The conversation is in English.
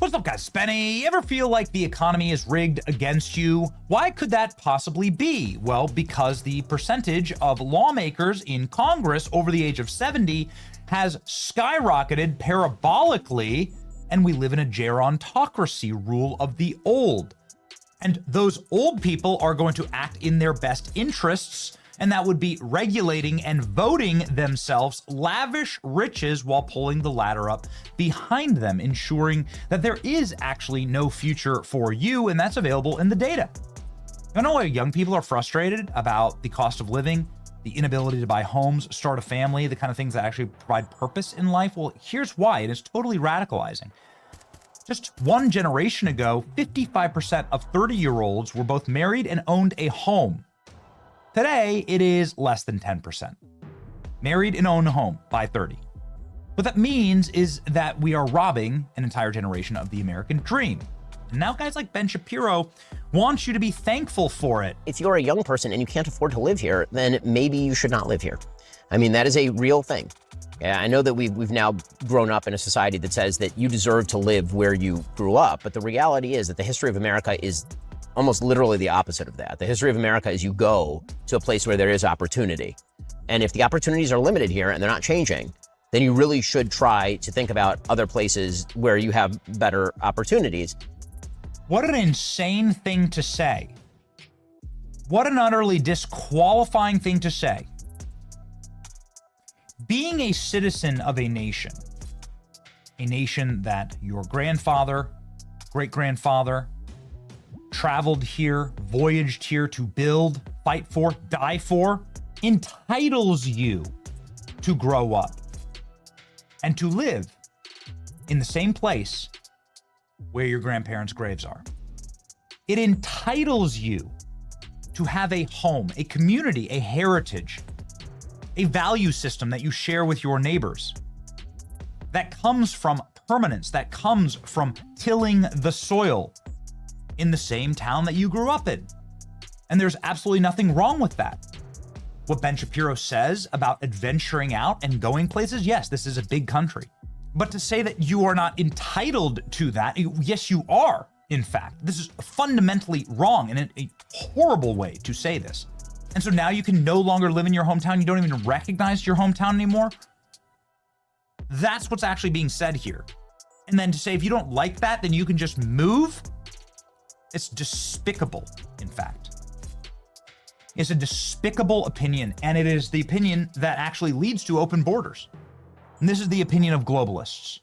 What's up, guys? Spenny. You ever feel like the economy is rigged against you? Why could that possibly be? Well, because the percentage of lawmakers in Congress over the age of 70 has skyrocketed parabolically, and we live in a gerontocracy, rule of the old. And those old people are going to act in their best interests, and that would be regulating and voting themselves lavish riches while pulling the ladder up behind them, ensuring that there is actually no future for you, and that's available in the data. I know why young people are frustrated about the cost of living, the inability to buy homes, start a family, the kind of things that actually provide purpose in life. Well, here's why. It is totally radicalizing. Just one generation ago, 55% of 30-year-olds were both married and owned a home. Today, it is less than 10%. Married and own a home by 30. What that means is that we are robbing an entire generation of the American dream. And now guys like Ben Shapiro want you to be thankful for it. If you're a young person and you can't afford to live here, then maybe you should not live here. I mean, that is a real thing. Yeah, I know that we've now grown up in a society that says that you deserve to live where you grew up, but the reality is that the history of America is almost literally the opposite of that. The history of America is you go to a place where there is opportunity. And if the opportunities are limited here and they're not changing, then you really should try to think about other places where you have better opportunities. What an insane thing to say. What an utterly disqualifying thing to say. Being a citizen of a nation that your grandfather, great-grandfather, traveled here, voyaged here to build, fight for, die for, entitles you to grow up and to live in the same place where your grandparents' graves are. It entitles you to have a home, a community, a heritage, a value system that you share with your neighbors. That comes from permanence, that comes from tilling the soil in the same town that you grew up in. And there's absolutely nothing wrong with that. What Ben Shapiro says about adventuring out and going places, yes, this is a big country. But to say that you are not entitled to that, yes, you are, in fact. This is fundamentally wrong and a horrible way to say this. And so now you can no longer live in your hometown. You don't even recognize your hometown anymore. That's what's actually being said here. And then to say if you don't like that, then you can just move. It's despicable, in fact. It's a despicable opinion, and it is the opinion that actually leads to open borders. And this is the opinion of globalists.